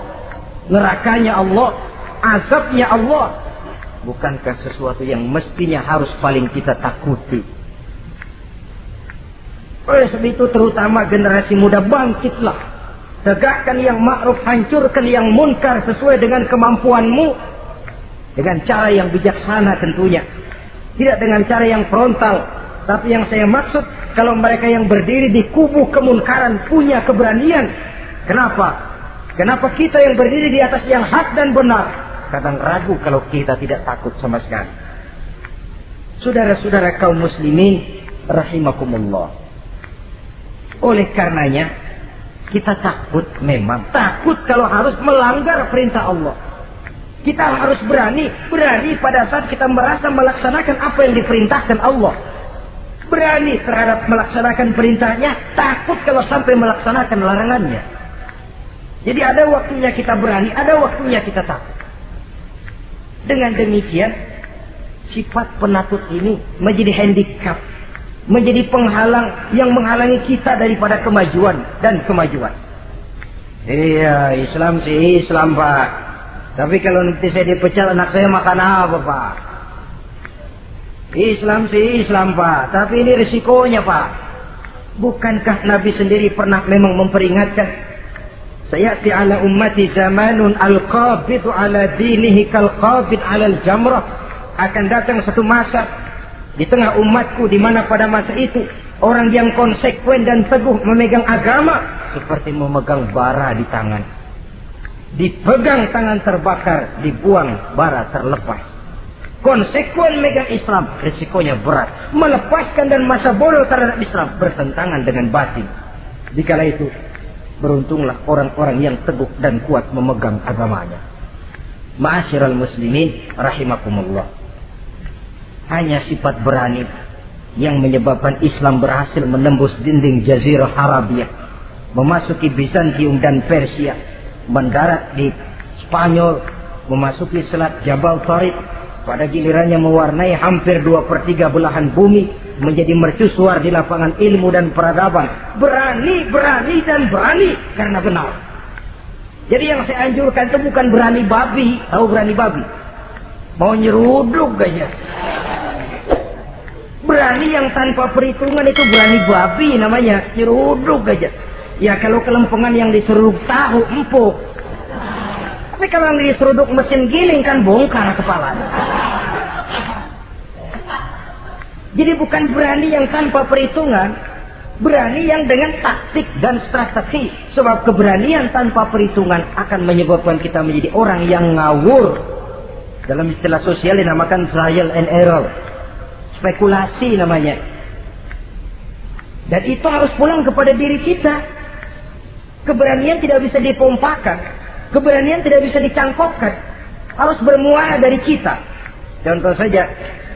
nerakanya Allah, azabnya Allah, bukankah sesuatu yang mestinya harus paling kita takuti? Oleh sebab itu terutama generasi muda, bangkitlah. Tegakkan yang ma'ruf, hancurkan yang munkar sesuai dengan kemampuanmu. Dengan cara yang bijaksana tentunya. Tidak dengan cara yang frontal. Tapi yang saya maksud, kalau mereka yang berdiri di kubu kemunkaran punya keberanian. Kenapa? Kenapa kita yang berdiri di atas yang hak dan benar kadang ragu kalau kita tidak takut sama sekali? Saudara-saudara kaum muslimin rahimakumullah. Oleh karenanya kita takut, memang takut kalau harus melanggar perintah Allah. Kita harus berani pada saat kita merasa melaksanakan apa yang diperintahkan Allah. Berani terhadap melaksanakan perintahnya, takut kalau sampai melaksanakan larangannya. Jadi ada waktunya kita berani, ada waktunya kita takut. Dengan demikian, sifat penakut ini menjadi handicap, menjadi penghalang yang menghalangi kita daripada kemajuan dan kemajuan. Iya, Islam sih Islam, Pak. Tapi kalau nanti saya dipecat, anak saya makan apa, Pak? Islam sih Islam, Pak. Tapi ini risikonya, Pak. Bukankah Nabi sendiri pernah memang memperingatkan? Sayati ala ummati zamanun al-qabidu ala dinihi kal-qabid ala al-jamrah. Akan datang satu masa di tengah umatku di mana pada masa itu orang yang konsekuen dan teguh memegang agama seperti memegang bara di tangan. Dipegang tangan terbakar, dibuang bara terlepas. Konsekuen megang Islam, risikonya berat. Melepaskan dan masa bodoh terhadap Islam bertentangan dengan batin. Dikala itu beruntunglah orang-orang yang teguh dan kuat memegang agamanya. Ma'asyiral muslimin rahimakumullah. Hanya sifat berani yang menyebabkan Islam berhasil menembus dinding Jazirah Arabia, memasuki Bizantium dan Persia, mendarat di Spanyol, memasuki Selat Jabal Tariq, pada gilirannya mewarnai hampir 2/3 belahan bumi, menjadi mercusuar di lapangan ilmu dan peradaban. Berani karena benar. Jadi yang saya anjurkan itu bukan berani babi. Tahu berani babi? Mau nyeruduk aja. Berani yang tanpa perhitungan itu berani babi namanya. Nyeruduk aja. Ya kalau kelempengan yang diseruduk tahu empuk. Tapi kalau yang diseruduk mesin giling kan bongkar kepalanya. Jadi bukan berani yang tanpa perhitungan, berani yang dengan taktik dan strategi. Sebab keberanian tanpa perhitungan akan menyebabkan kita menjadi orang yang ngawur. Dalam istilah sosial dinamakan trial and error, spekulasi namanya. Dan itu harus pulang kepada diri kita. Keberanian tidak bisa dipompakan, keberanian tidak bisa dicangkokkan, harus bermuara dari kita. Contoh saja,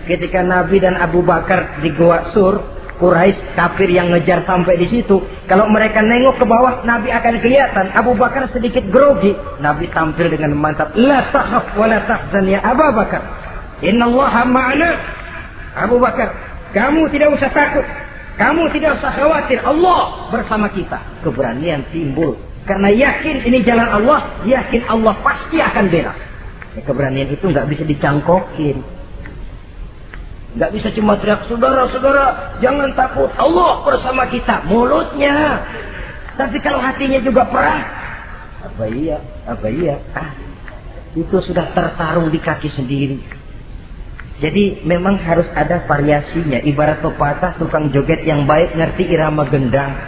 ketika Nabi dan Abu Bakar di Gua Sur, Quraisy kafir yang ngejar sampai di situ, kalau mereka nengok ke bawah, Nabi akan kelihatan. Abu Bakar sedikit grogi. Nabi tampil dengan mantap. La takhaf wa la tahzan ya Abu Bakar. Innallaha ma'ana. Abu Bakar, kamu tidak usah takut, kamu tidak usah khawatir, Allah bersama kita. Keberanian timbul karena yakin ini jalan Allah, yakin Allah pasti akan bela. Keberanian itu nggak bisa dicangkokin. Nggak bisa cuma teriak, saudara-saudara jangan takut, Allah bersama kita, mulutnya. Tapi kalau hatinya juga perang, apa iya, itu sudah tertaruh di kaki sendiri. Jadi memang harus ada variasinya. Ibarat pepatah, tukang joget yang baik ngerti irama gendang.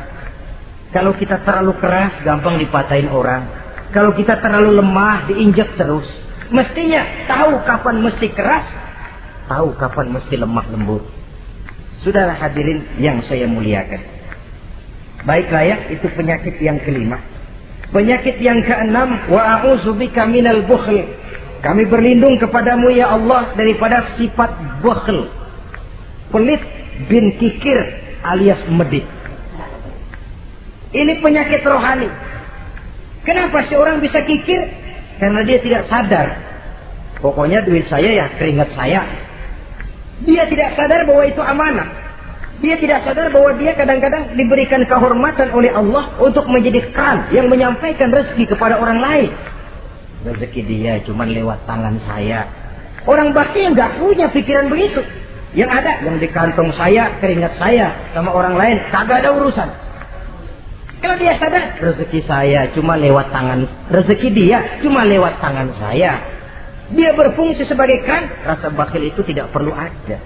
Kalau kita terlalu keras, gampang dipatahin orang. Kalau kita terlalu lemah, diinjek terus. Mestinya tahu kapan mesti keras, tahu kapan mesti lemah lembut. Saudara hadirin yang saya muliakan, baiklah ya, itu penyakit yang kelima. Penyakit yang keenam, wa a'udzubika minal bukhl. Kami berlindung kepadamu ya Allah daripada sifat bakhl, pelit bin kikir alias medit. Ini penyakit rohani. Kenapa sih orang bisa kikir? Karena dia tidak sadar. Pokoknya duit saya ya keringat saya. Dia tidak sadar bahwa itu amanah. Dia tidak sadar bahwa dia kadang-kadang diberikan kehormatan oleh Allah untuk menjadi keran yang menyampaikan rezeki kepada orang lain. Rezeki dia cuma lewat tangan saya. Orang bakti yang gak punya pikiran begitu. Yang ada yang di kantong saya, keringat saya, sama orang lain kagak ada urusan. Kalau dia sadar rezeki saya cuma lewat tangan, rezeki dia cuma lewat tangan saya, dia berfungsi sebagai keran, rasa bakhil itu tidak perlu ada.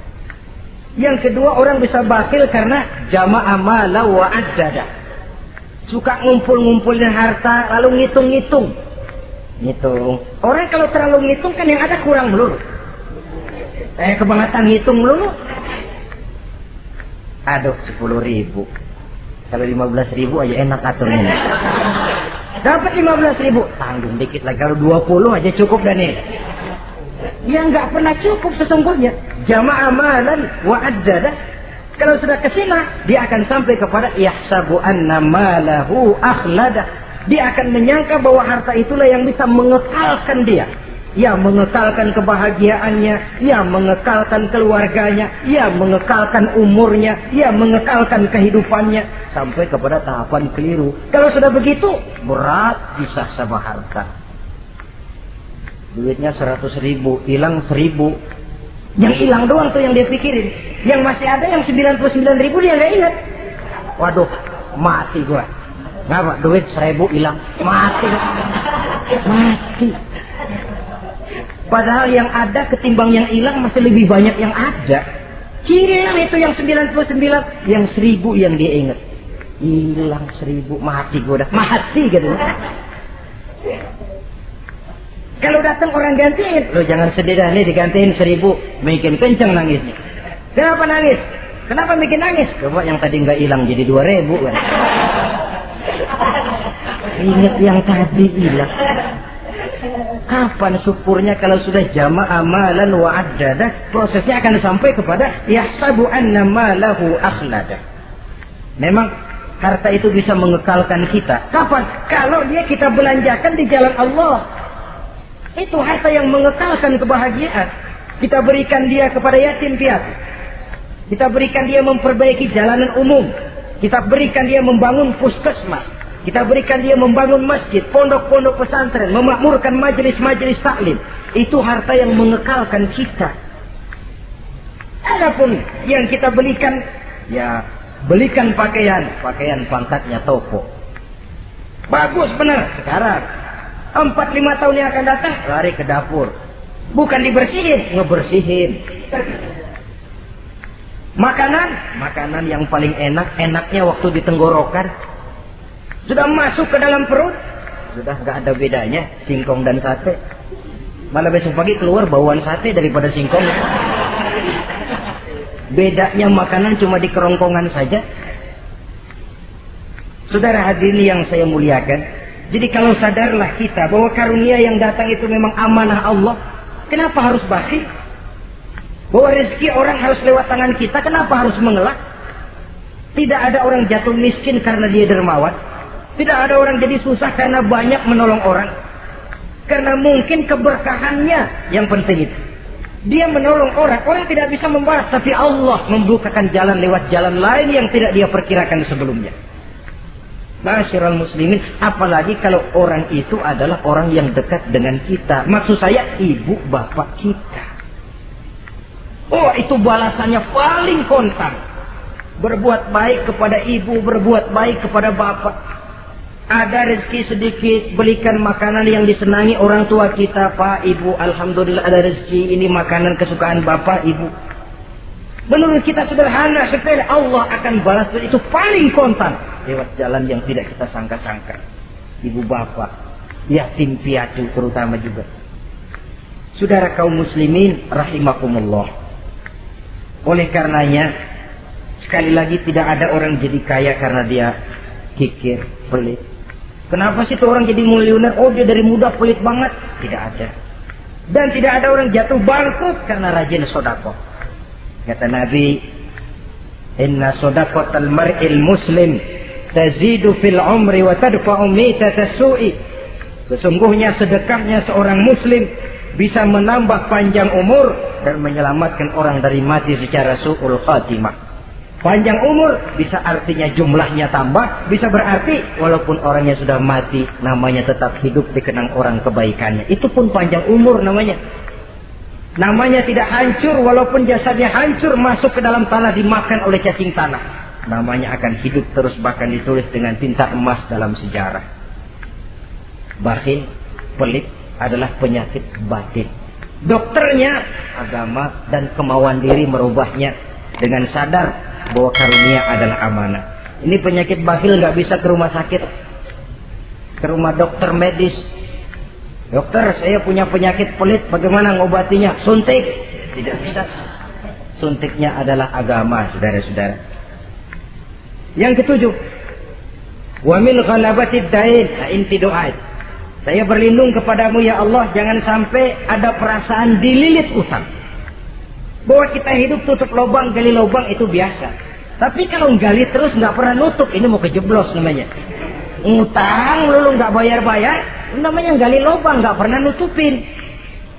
Yang kedua, orang bisa bakhil karena jama'a mala wa addada. Suka ngumpul-ngumpulin harta lalu ngitung-ngitung. Ngitung. Orang kalau terlalu ngitung kan yang ada kurang melulu. Kebangetan ngitung melulu. Aduh, 10.000. Kalau 15.000 aja enak aturnya. Dapat 15.000, tanggung dikit lagi. Kalau 20 aja cukup dan ini. Yang nggak pernah cukup sesungguhnya. Jama'a malan wa addada. Kalau sudah kesina, dia akan sampai kepada yahsabu anna malahu akhlada. Dia akan menyangka bahwa harta itulah yang bisa mengekalkan dia. Ya, mengekalkan kebahagiaannya, ya mengekalkan keluarganya, ya mengekalkan umurnya, ya mengekalkan kehidupannya sampai kepada tahapan keliru. Kalau sudah begitu, berat bisa sama harta. Duitnya 100.000, hilang 1.000. Yang hilang doang tuh yang dia pikirin. Yang masih ada yang 99.000 dia nggak ingat. Waduh, mati gua. Ngapa? Duit 1.000 hilang, mati. Mati. Padahal yang ada ketimbang yang hilang masih lebih banyak yang ada. Kirim itu yang 99, yang 1.000 yang dia ingat. Hilang 1.000, mati gua dah. Mati gitu. Kalau datang orang gantiin, lo jangan sedih dah nih digantiin 1.000, makin kenceng nangisnya. Kenapa nangis? Kenapa bikin nangis? Coba yang tadi nggak hilang jadi 2.000 kan. Ingat yang tadi hilang. Kapan syukurnya kalau sudah jama'a malan wa addada, prosesnya akan sampai kepada yahsabu anna malahu akhlada. Memang harta itu bisa mengekalkan kita. Kapan? Kalau dia kita belanjakan di jalan Allah. Itu harta yang mengekalkan kebahagiaan. Kita berikan dia kepada yatim piatu. Kita berikan dia memperbaiki jalanan umum. Kita berikan dia membangun puskesmas. Kita berikan dia membangun masjid, pondok-pondok pesantren, memakmurkan majelis-majelis taklim. Itu harta yang mengekalkan kita. Adapun yang kita belikan, ya belikan pakaian pangkatnya toko. Bagus benar sekarang. 4-5 tahun yang akan datang lari ke dapur. Bukan dibersihin, ngebersihin. Makanan yang paling enaknya waktu di tenggorokan. Sudah masuk ke dalam perut, sudah nggak ada bedanya singkong dan sate. Malah besok pagi keluar bauan sate daripada singkong. Bedanya makanan cuma di kerongkongan saja. Saudara hadirin yang saya muliakan, jadi kalau sadarlah kita bahwa karunia yang datang itu memang amanah Allah, kenapa harus bakhil? Bahwa rezeki orang harus lewat tangan kita, kenapa harus mengelak? Tidak ada orang jatuh miskin karena dia dermawan. Tidak ada orang jadi susah karena banyak menolong orang. Karena mungkin keberkahannya yang penting itu. Dia menolong orang, orang tidak bisa membalas, tapi Allah membukakan jalan lewat jalan lain yang tidak dia perkirakan sebelumnya. Ma'asyiral muslimin, apalagi kalau orang itu adalah orang yang dekat dengan kita. Maksud saya ibu bapak kita. Oh, itu balasannya paling kontan. Berbuat baik kepada ibu, berbuat baik kepada bapak. Ada rezeki sedikit, belikan makanan yang disenangi orang tua kita. Pak, ibu, alhamdulillah ada rezeki, ini makanan kesukaan bapak, ibu. Menurut kita sederhana, sepele, Allah akan balas itu paling kontan lewat jalan yang tidak kita sangka-sangka. Ibu bapak, yatim piatu terutama juga. Saudara kaum muslimin rahimakumullah. Oleh karenanya, sekali lagi tidak ada orang jadi kaya karena dia kikir, pelit. Kenapa sih tuh orang jadi miliuner? Oh, dia dari muda pelit banget. Tidak ada. Dan tidak ada orang jatuh bangkrut karena rajin sedekah. Kata Nabi, inna shadaqatal mar'il muslim tazidu fil umri wa tadfa'u mitatas su'i. Sesungguhnya sedekahnya seorang muslim bisa menambah panjang umur dan menyelamatkan orang dari mati secara su'ul khatimah. Panjang umur bisa artinya jumlahnya tambah, bisa berarti walaupun orangnya sudah mati, namanya tetap hidup dikenang orang kebaikannya. Itu pun panjang umur namanya. Namanya tidak hancur, walaupun jasadnya hancur masuk ke dalam tanah dimakan oleh cacing tanah. Namanya akan hidup terus, bahkan ditulis dengan tinta emas dalam sejarah. Bakhil, pelit adalah penyakit batin. Dokternya agama dan kemauan diri merubahnya dengan sadar bahwa karunia adalah amanah. Ini penyakit bakhil nggak bisa ke rumah sakit, ke rumah dokter medis. Dokter, saya punya penyakit pelit, bagaimana ngobatinya? Suntik. Tidak bisa. Suntiknya adalah agama, saudara-saudara. Yang ketujuh, wa min ghalabatid dain, inti doa. Saya berlindung kepadamu ya Allah, jangan sampai ada perasaan dililit utang. Bahwa kita hidup tutup lubang, gali lubang itu biasa. Tapi kalau gali terus nggak pernah nutup, ini mau kejeblos namanya. Ngutang lulu nggak bayar-bayar, namanya gali lubang, nggak pernah nutupin.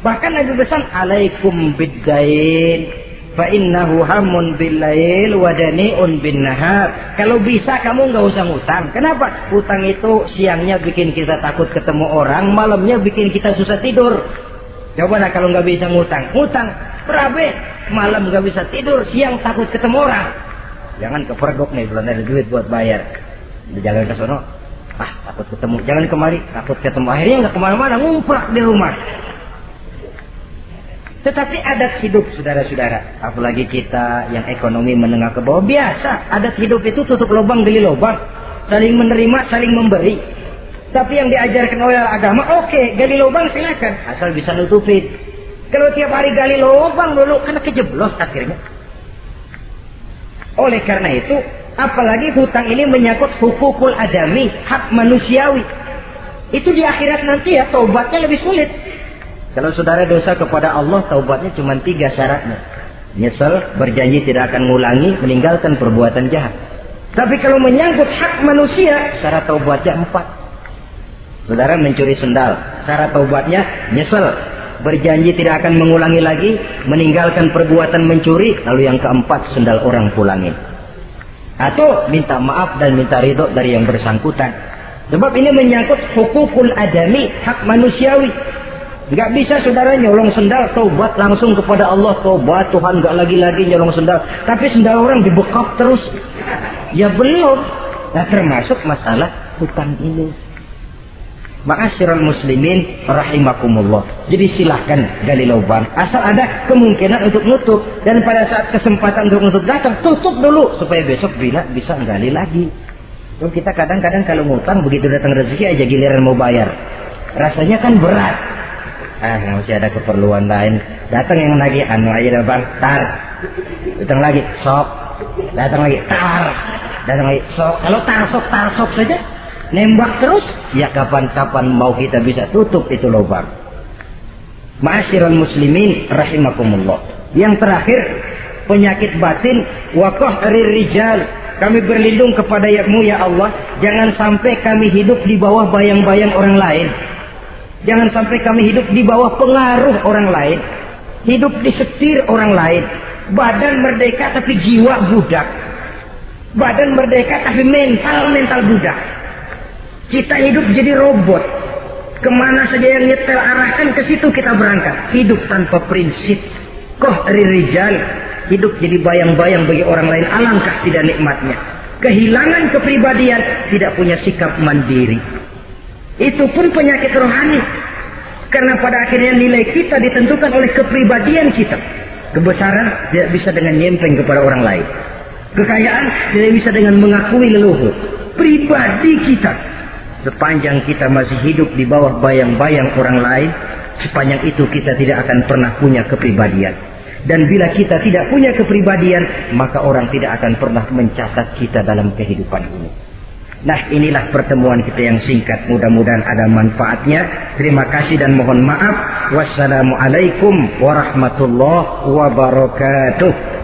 Bahkan Nabi pesan, alaikum biddain, fa innahu hamun billail wa dani'un bin nahar. Kalau bisa kamu nggak usah ngutang. Kenapa? Utang itu siangnya bikin kita takut ketemu orang, malamnya bikin kita susah tidur. Coba lah kalau nggak bisa ngutang, berabe, malam nggak bisa tidur, siang takut ketemu orang. Jangan kepergok nih, belum ada duit buat bayar. Jangan ke sono, takut ketemu. Jangan kemari, takut ketemu. Akhirnya nggak kemana-mana, ngumprak di rumah. Tetapi adat hidup, saudara-saudara, apalagi kita yang ekonomi menengah ke bawah, biasa. Adat hidup itu tutup lubang, gali lubang, saling menerima, saling memberi. Tapi yang diajarkan oleh agama, oke, gali lubang silakan, asal bisa nutupin. Kalau tiap hari gali lubang dulu, kan kejeblos akhirnya. Oleh karena itu, apalagi hutang ini menyangkut hukukul adami, hak manusiawi. Itu di akhirat nanti ya, taubatnya lebih sulit. Kalau saudara dosa kepada Allah, taubatnya cuma 3 syaratnya. Nyesel, berjanji tidak akan mengulangi, meninggalkan perbuatan jahat. Tapi kalau menyangkut hak manusia, syarat taubatnya 4. Saudara mencuri sendal, cara taubatnya nyesel, berjanji tidak akan mengulangi lagi, meninggalkan perbuatan mencuri, lalu yang keempat sendal orang pulangin. Atau minta maaf dan minta ridho dari yang bersangkutan. Sebab ini menyangkut hukukul adami, hak manusiawi. Nggak bisa saudara nyolong sendal, taubat langsung kepada Allah, taubat Tuhan, nggak lagi-lagi nyolong sendal. Tapi sendal orang dibekap terus. Ya belum. Nah termasuk masalah hutang ini. Ma'asyiral muslimin rahimakumullah. Jadi silahkan gali lubang, asal ada kemungkinan untuk nutup. Dan pada saat kesempatan untuk nutup datang, tutup dulu supaya besok bila bisa gali lagi. Tuh kita kadang-kadang kalau ngutang begitu datang rezeki aja giliran mau bayar, rasanya kan berat. Masih ada keperluan lain. Datang yang lagi aja bang, tar. Datang lagi sok. Datang lagi tar. Datang lagi sok. Kalau tar sok saja, nembak terus, ya kapan-kapan mau kita bisa tutup itu lubang. Ma'asyiral muslimin rahimakumullah. Yang terakhir, penyakit batin, waqah rijal. Kami berlindung kepada-Mu ya Allah, jangan sampai kami hidup di bawah bayang-bayang orang lain. Jangan sampai kami hidup di bawah pengaruh orang lain, hidup disetir orang lain. Badan merdeka tapi jiwa budak. Badan merdeka tapi mental budak. Kita hidup jadi robot. Kemana saja yang nyetel arahkan, ke situ kita berangkat. Hidup tanpa prinsip. Rijal. Hidup jadi bayang-bayang bagi orang lain. Alangkah tidak nikmatnya. Kehilangan kepribadian, tidak punya sikap mandiri. Itu pun penyakit rohani. Karena pada akhirnya nilai kita ditentukan oleh kepribadian kita. Kebesaran tidak bisa dengan nyempeng kepada orang lain. Kekayaan tidak bisa dengan mengakui leluhur. Pribadi kita, sepanjang kita masih hidup di bawah bayang-bayang orang lain, sepanjang itu kita tidak akan pernah punya kepribadian. Dan bila kita tidak punya kepribadian, maka orang tidak akan pernah mencatat kita dalam kehidupan ini. Nah, inilah pertemuan kita yang singkat. Mudah-mudahan ada manfaatnya. Terima kasih dan mohon maaf. Wassalamualaikum warahmatullahi wabarakatuh.